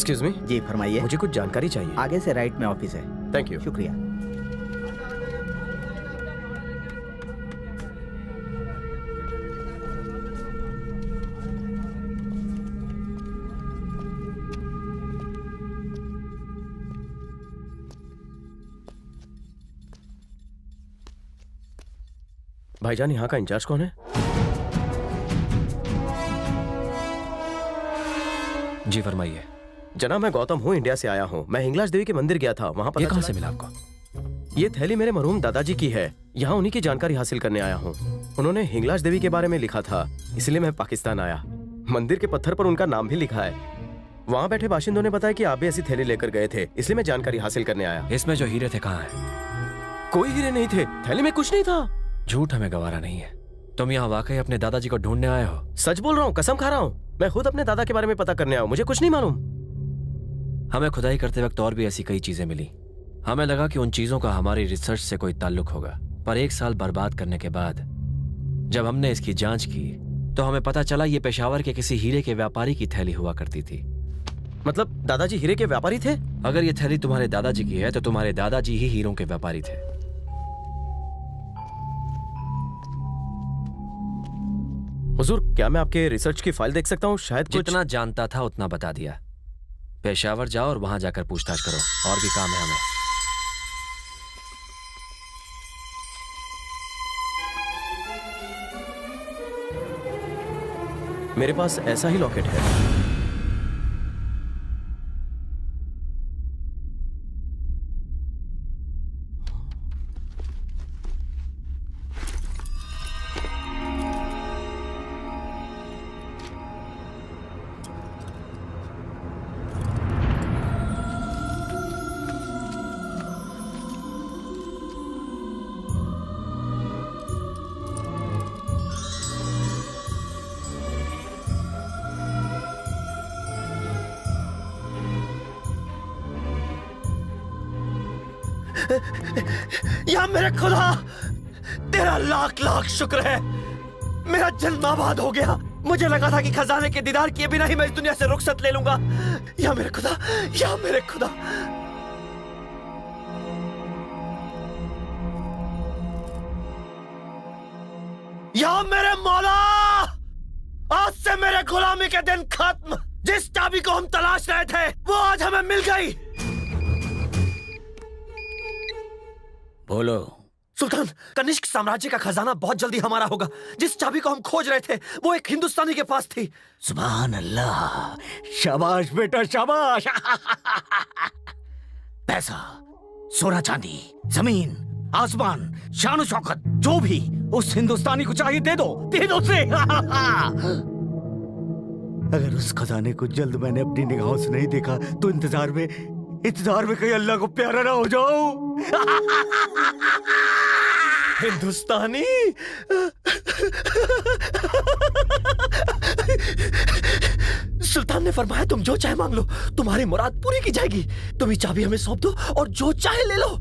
Excuse me. जी फरमाइए। मुझे कुछ जानकारी चाहिए। आगे से राइट में ऑफिस है। Thank you. शुक्रिया। भाईजान, यहाँ का इंचार्ज कौन है? जी फरमाइए। जनाब, मैं गौतम हूँ, इंडिया से आया हूँ। मैं हिंगलाज देवी के मंदिर गया था, वहाँ ये पता कहाँ चला से मिला आपको? ये थैली मेरे मरहूम दादाजी की है। यहाँ उन्हीं की जानकारी हासिल करने आया हूँ। उन्होंने हिंगलाज देवी के बारे में लिखा था, इसलिए मैं पाकिस्तान आया। मंदिर के पत्थर पर उनका नाम भी लिखा है। वहाँ बैठे बाशिंदों ने बताया कि आप भी ऐसी थैली लेकर गए थे, इसलिए मैं जानकारी हासिल करने आया। इसमें जो हीरे थे कहाँ हैं? कोई हीरे नहीं थे, थैली में कुछ नहीं था। झूठ हमें गवारा नहीं है। तुम यहाँ वाकई अपने दादाजी को ढूंढने आए हो? सच बोल रहा हूँ, कसम खा रहा हूँ। मैं खुद अपने दादा के बारे में पता करने आया हूँ, मुझे कुछ नहीं मालूम। हमें खुदाई करते वक्त और भी ऐसी कई चीजें मिली। हमें लगा कि उन चीजों का हमारी रिसर्च से कोई ताल्लुक होगा, पर 1 साल बर्बाद करने के बाद जब हमने इसकी जांच की तो हमें पता चला ये पेशावर के किसी हीरे के व्यापारी की थैली हुआ करती थी। मतलब दादाजी हीरे के व्यापारी थे? अगर ये थैली तुम्हारे दादाजी की है तो तुम्हारे दादाजी ही हीरों के व्यापारी थे। हुजूर, क्या मैं आपके रिसर्च की फाइल देख सकता हूँ? शायद कुछ... जितना जानता था उतना बता दिया। पेशावर जाओ और वहां जाकर पूछताछ करो, और भी काम है हमें। मेरे पास ऐसा ही लॉकेट है। या मेरे खुदा, तेरा लाख लाख शुक्र है, मेरा जन्म आबाद हो गया। मुझे लगा था कि खजाने के दीदार किए बिना ही मैं इस दुनिया से रुखसत ले लूंगा। या मेरे खुदा, या मेरे खुदा। या मेरे मौला, आज से मेरे गुलामी के दिन खत्म। जिस चाबी को हम तलाश रहे थे वो आज हमें मिल गई। बोलो। सुल्तान, कनिष्क साम्राज्य का खजाना बहुत जल्दी हमारा होगा। जिस चाबी को हम खोज रहे थे वो एक हिंदुस्तानी के पास थी। सुभान अल्लाह, शाबाश बेटा शाबाश। पैसा, सोना चांदी, जमीन, आसमान, शान शौकत, जो भी उस हिंदुस्तानी को चाहिए दे दो उसे। अगर उस खजाने को जल्द मैंने अपनी निगाहों से नहीं देखा तो इंतजार में कहीं अल्लाह को प्यारा ना हो जाऊं। हिंदुस्तानी? सुल्तान ने फरमाया तुम जो चाहे मांग लो, तुम्हारी मुराद पूरी की जाएगी। तुम ये चाबी हमें सौंप दो और जो चाहे ले लो।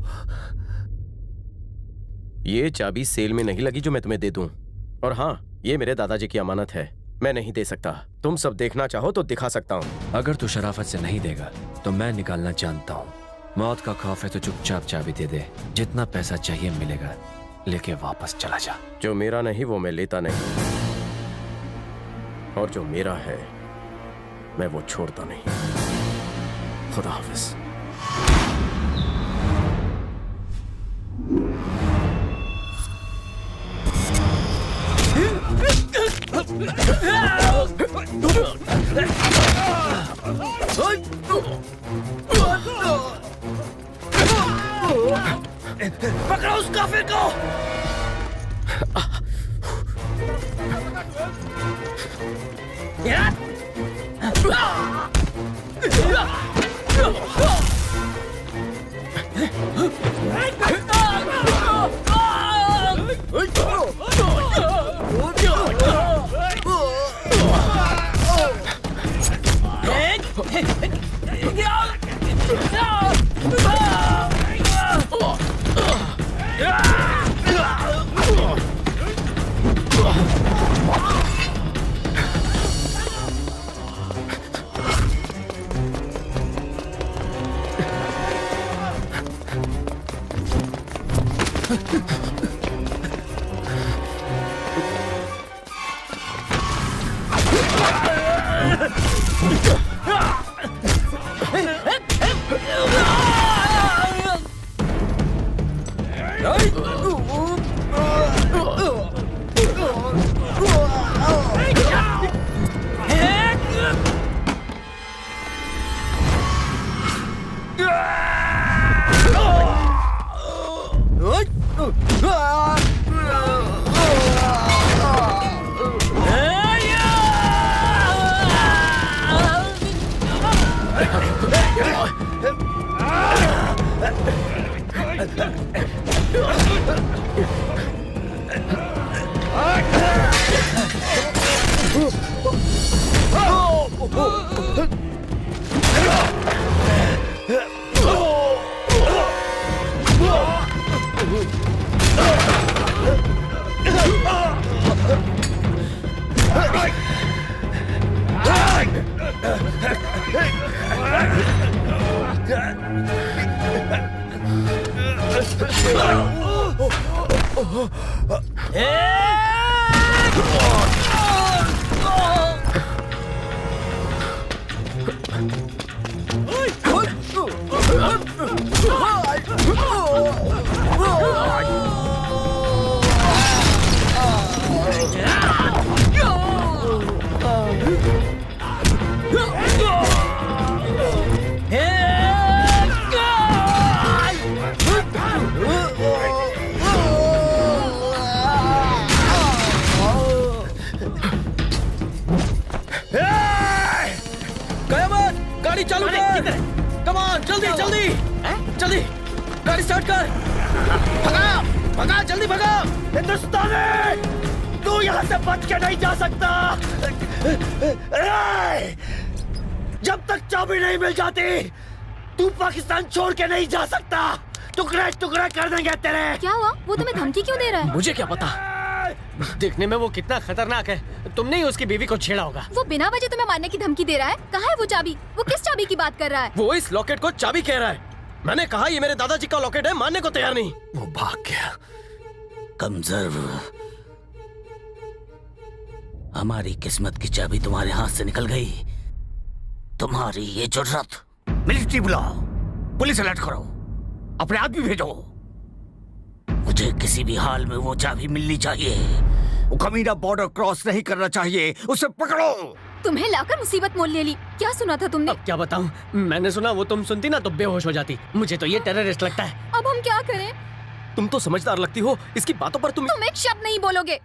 ये चाबी सेल में नहीं लगी जो मैं तुम्हें दे दूं। और हाँ, ये मेरे दादाजी की अमानत है, मैं नहीं दे सकता। तुम सब देखना चाहो तो दिखा सकता हूँ। अगर तू शराफत से नहीं देगा तो मैं निकालना जानता हूँ। मौत का खौफ है तो चुपचाप चाबी दे दे। जितना पैसा चाहिए मिलेगा, लेके वापस चला जा। जो मेरा नहीं वो मैं लेता नहीं, और जो मेरा है मैं वो छोड़ता नहीं। खुदा हाफिज। पकड़ो उस काफिर को। कयामत, गाड़ी चालू कर। कम ऑन, जल्दी जल्दी जल्दी, गाड़ी स्टार्ट कर। भगा भगा, जल्दी भगा। हिंदुस्तानी, तू यहाँ से बच के नहीं जा सकता। जब तक चाबी नहीं मिल जाती तू पाकिस्तान छोड़ के नहीं जा सकता। टुकड़े टुकड़े कर देंगे तेरे। क्या हुआ? वो तुम्हें धमकी क्यों दे रहा है? मुझे क्या पता, देखने में वो कितना खतरनाक है। तुमने ही उसकी बीवी को छेड़ा होगा। वो बिना वजह तुम्हें मारने की धमकी दे रहा है। कहाँ है वो चाबी? वो किस चाबी की बात कर रहा है? वो इस लॉकेट को चाबी कह रहा है। मैंने कहा ये मेरे दादाजी का लॉकेट है, मानने को तैयार नहीं। वो भाग गया। कमजोर, हमारी किस्मत की चाबी तुम्हारे हाथ से निकल गई। तुम्हारी ये जुर्रत। मिलिट्री बुलाओ, पुलिस अलर्ट करो, अपने आदमी भेजो। मुझे किसी भी हाल में वो चाबी मिलनी चाहिए। वो कमीना बॉर्डर क्रॉस नहीं करना चाहिए। उसे पकड़ो। तुम्हें लाकर मुसीबत मोल ले ली। क्या सुना था तुमने? अब क्या बताऊं, मैंने सुना वो तुम सुनती ना तो बेहोश हो जाती। मुझे तो ये टेररिस्ट लगता है। अब हम क्या करें? तुम तो समझदार लगती हो, इसकी बातों पर तुम तुम एक शब्द नहीं बोलोगे।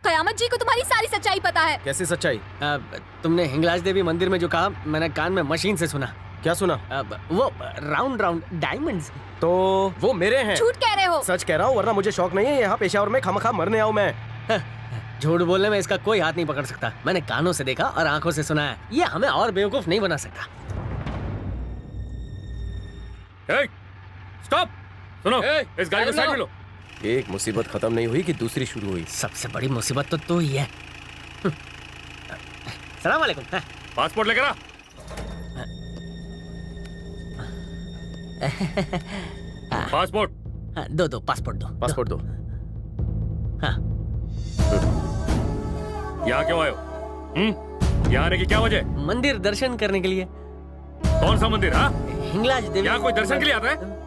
कयामत जी को तुम्हारी सारी सच्चाई पता है। कैसी सच्चाई? तुमने हिंगलाज देवी मंदिर में जो कहा, मैंने कान में मशीन से सुना। क्या सुना? वो राउंड राउंड डायमंड्स। तो वो मेरे हैं। झूठ कह रहे हो। सच कह रहा हूँ, वरना मुझे शौक नहीं है यहाँ पेशावर में खामखा मरने आऊँ मैं। झूठ बोलने में इसका कोई हाथ नहीं पकड़ सकता। मैंने कानों से देखा और आंखों से सुना है। ये हमें और बेवकूफ नहीं बना सकता। स्टॉप, सुनो, इस गाड़ी को साइड में लो। एक मुसीबत खत्म नहीं हुई कि दूसरी शुरू हुई। सबसे बड़ी मुसीबत तो तू ही है। सलाम वालेकुम। पासपोर्ट लेकर आ। पासपोर्ट दो पासपोर्ट दो। पासपोर्ट दो। हाँ। यहाँ क्यों आए हो? यहाँ आने की क्या वजह? मंदिर दर्शन करने के लिए। कौन सा मंदिर? हाँ, हिंगलाज देवी। यहाँ कोई दर्शन के लिए आता है?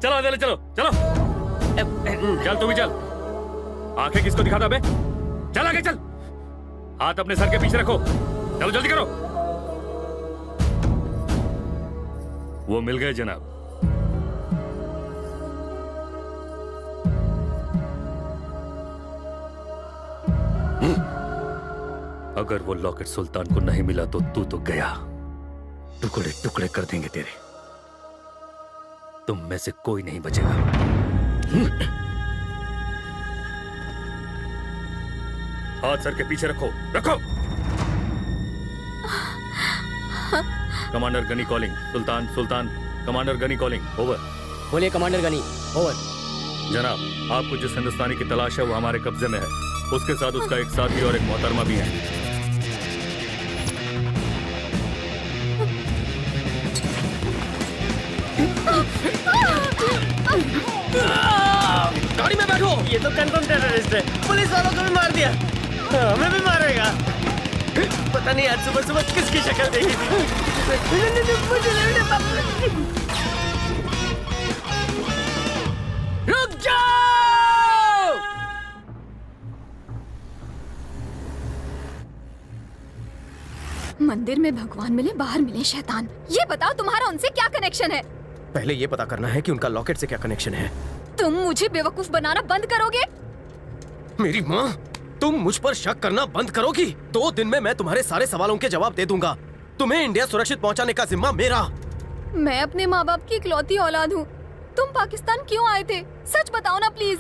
चलो अंदर चलो, चलो चल, तू भी चल। आंखें किसको दिखाता बे? चल आगे चल। हाथ अपने सर के पीछे रखो। चलो जल्दी करो। वो मिल गए जनाब। अगर वो लॉकेट सुल्तान को नहीं मिला तो तू तो गया। टुकड़े टुकड़े कर देंगे तेरे। तुम में से कोई नहीं बचेगा। हाथ सर के पीछे रखो, रखो। Commander Ghani calling. Sultan, Sultan, commander Ghani calling. Over. बोलिए कमांडर गनी। ओवर। जनाब, आपको जिस हिंदुस्तानी की तलाश है वो हमारे कब्जे में है। उसके साथ उसका एक साथी और एक मोहतरमा भी है। ये तो कंफर्म टेररिस्ट है, पुलिस वालों को भी मार दिया, हमें भी मारेगा। पता नहीं आज सुबह सुबह किसकी शक्ल देखी थी। रुक जाओ! मंदिर में भगवान मिले, बाहर मिले शैतान। ये बताओ तुम्हारा उनसे क्या कनेक्शन है? पहले ये पता करना है कि उनका लॉकेट से क्या कनेक्शन है। तुम मुझे बेवकूफ बनाना बंद करोगे? मेरी माँ, तुम मुझ पर शक करना बंद करोगी? 2 दिन में मैं तुम्हारे सारे सवालों के जवाब दे दूंगा। तुम्हें इंडिया सुरक्षित पहुंचाने का जिम्मा मेरा। मैं अपने माँ बाप की इकलौती औलाद हूँ। तुम पाकिस्तान क्यों आए थे? सच बताओ ना प्लीज।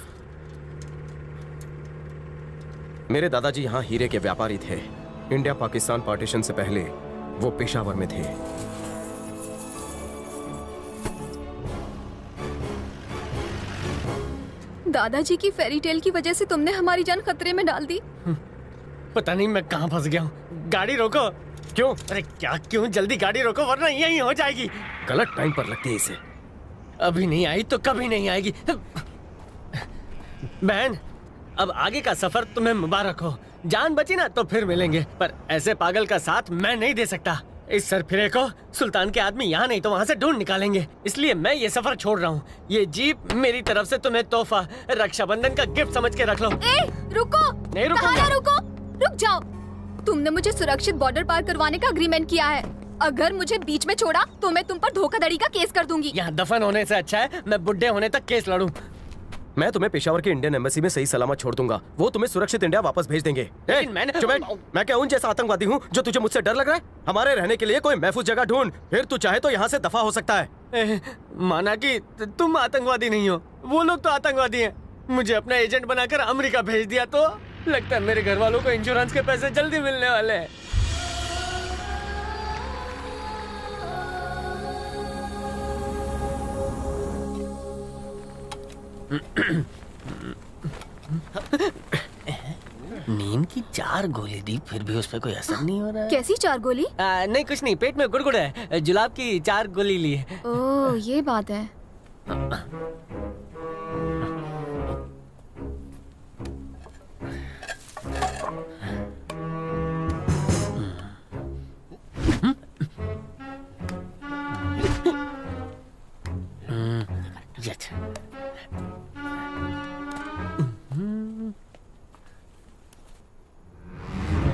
मेरे दादाजी यहाँ हीरे के व्यापारी थे। इंडिया पाकिस्तान पार्टीशन से पहले वो पेशावर में थे। दादाजी की फेरी टेल की वजह से तुमने हमारी जान खतरे में डाल दी। पता नहीं मैं कहाँ फंस गया हूँ। गाड़ी रोको। क्यों? अरे क्या क्यों? जल्दी गाड़ी रोको वरना यहीं हो जाएगी। गलत टाइम पर लगती है इसे। अभी नहीं आई तो कभी नहीं आएगी। बहन, अब आगे का सफर तुम्हें मुबारक हो। जान बची ना तो फिर मिलेंगे, पर ऐसे पागल का साथ मैं नहीं दे सकता। इस सरफिरे को सुल्तान के आदमी यहाँ नहीं तो वहाँ से ढूंढ निकालेंगे, इसलिए मैं ये सफर छोड़ रहा हूँ। ये जीप मेरी तरफ से तुम्हें तोहफा, रक्षाबंधन का गिफ्ट समझ के रख लो। ए, रुको। नहीं रुकूंगा। कहा ना रुको, रुक जाओ। तुमने मुझे सुरक्षित बॉर्डर पार करवाने का एग्रीमेंट किया है। अगर मुझे बीच में छोड़ा तो मैं तुम पर धोखाधड़ी का केस कर दूंगी। यहाँ दफन होने से अच्छा है मैं बुढ़े होने तक केस लड़ूं। मैं तुम्हें पेशावर के इंडियन एम्बेसी में सही सलामत छोड़ दूंगा। वो तुम्हें सुरक्षित इंडिया वापस भेज देंगे। चुप बैठ। मैं क्या उन जैसा आतंकवादी हूँ जो तुझे मुझसे डर लग रहा है? हमारे रहने के लिए कोई महफूज जगह ढूंढ, फिर तू चाहे तो यहाँ से दफा हो सकता है। माना कि तुम आतंकवादी नहीं हो, वो लोग तो आतंकवादी हैं। मुझे अपना एजेंट बनाकर अमेरिका भेज दिया तो लगता है मेरे घर वालों को इंश्योरेंस के पैसे जल्दी मिलने वाले हैं। नींद की 4 गोली दी फिर भी उस पर कोई असर नहीं हो रहा है। कैसी 4 गोली? नहीं कुछ नहीं, पेट में गुड़गुड़ है। जुलाब की 4 गोली ली है। ओह, ये बात है।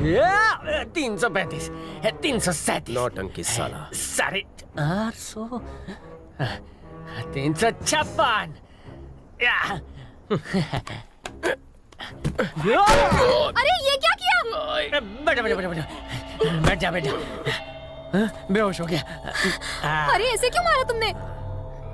या 335, 337, नौटंकी साला। 850, 356। अरे ये क्या किया? बैठो बैठो बैठो बैठो, बैठ जा बैठ जा। बेहोश हो गया। अरे ऐसे क्यों मारा तुमने?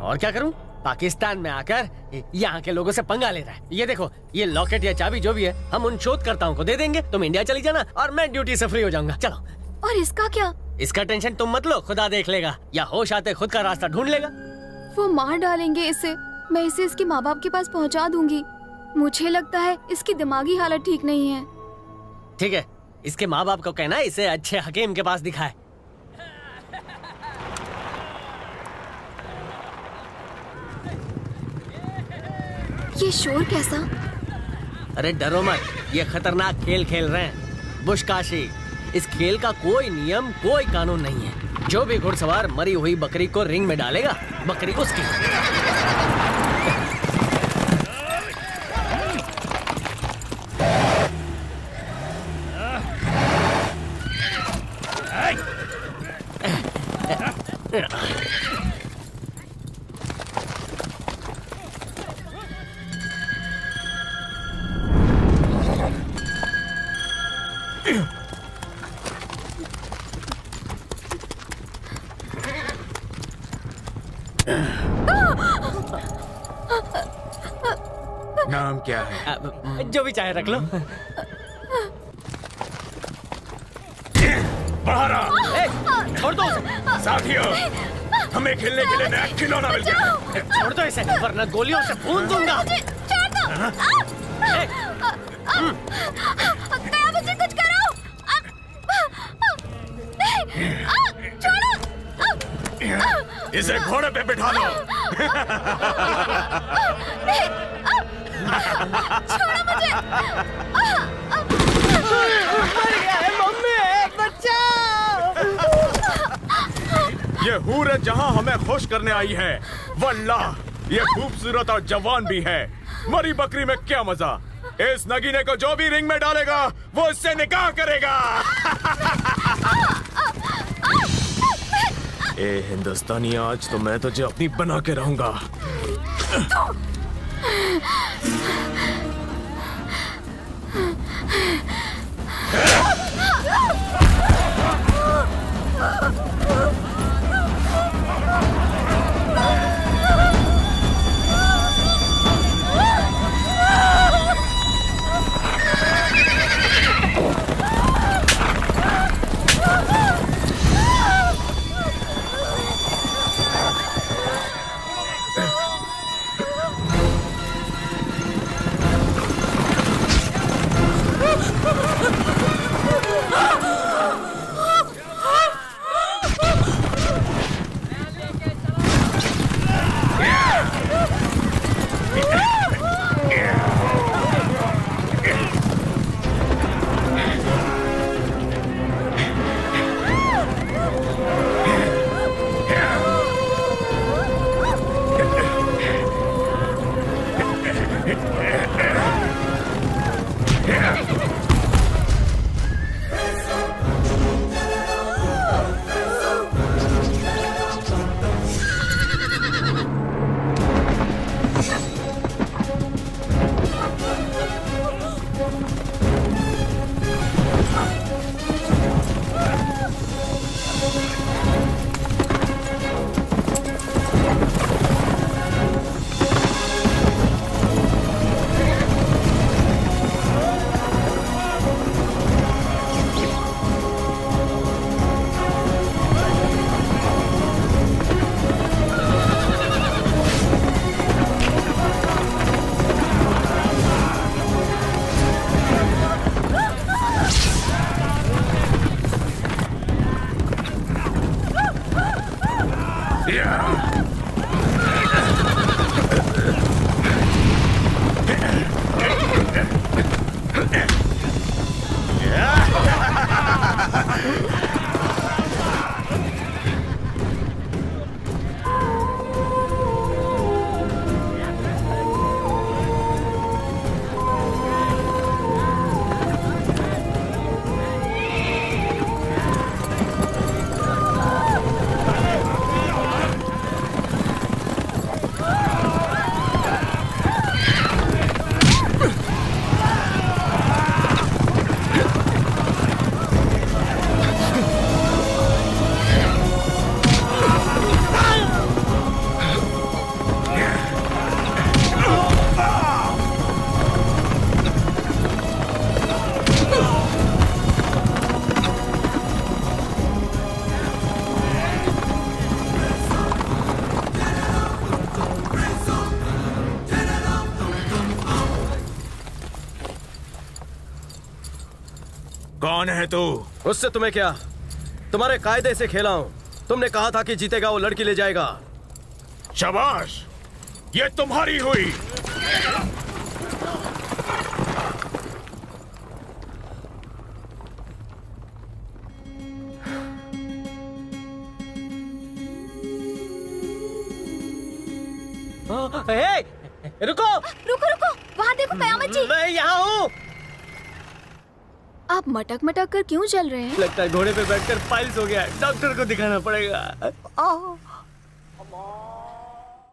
और क्या करूं? पाकिस्तान में आकर यहाँ के लोगों से पंगा ले रहा है। ये देखो, ये लॉकेट या चाबी जो भी है हम उन शोधकर्ताओं को दे देंगे। तुम इंडिया चली जाना और मैं ड्यूटी से फ्री हो जाऊंगा। चलो। और इसका क्या? इसका टेंशन तुम मत लो, खुदा देख लेगा, या होश आते खुद का रास्ता ढूंढ लेगा। वो मार डालेंगे इसे। मैं इसे इसके माँ बाप के पास पहुँचा दूंगी। मुझे लगता है इसकी दिमागी हालत ठीक नहीं है। ठीक है, इसके माँ बाप को कहना इसे अच्छे हकीम के पास दिखाए। ये शोर कैसा? अरे डरो मत, ये खतरनाक खेल खेल रहे हैं बुशकाशी। इस खेल का कोई नियम कोई कानून नहीं है। जो भी घुड़सवार मरी हुई बकरी को रिंग में डालेगा, बकरी उसकी। नाम क्या है? जो भी चाहे रख लो। बाहर आ! छोड़ दो उसे। साथियों, हमें खेलने के लिए नया खिलौना मिल गया। छोड़ दो इसे वरना गोलियों से भून दूंगा। छोड़ दो। कया मुझे कुछ करो। छोड़ो। इसे घोड़े पे बिठा लो। छोड़ो मुझे। मर गया है मम्मी, बचाओ। ये हूर है जहां हमें खुश करने आई है। वल्लाह ये खूबसूरत और जवान भी है। मरी बकरी में क्या मजा। इस नगीने को जो भी रिंग में डालेगा वो इससे निकाह करेगा। ए हिंदुस्तानी, आज तो मैं तुझे अपनी बना के रहूंगा। कौन है तू? उससे तुम्हें क्या? तुम्हारे कायदे से खेला हूं। तुमने कहा था कि जीतेगा वो लड़की ले जाएगा। शाबाश, ये तुम्हारी हुई। हे, रुको रुको रुको, वहाँ देखो कयामत जी। मैं यहाँ हूँ। आप मटक मटक कर क्यों चल रहे हैं? लगता है घोड़े पे बैठकर पाइल्स हो गया है। डॉक्टर को दिखाना पड़ेगा।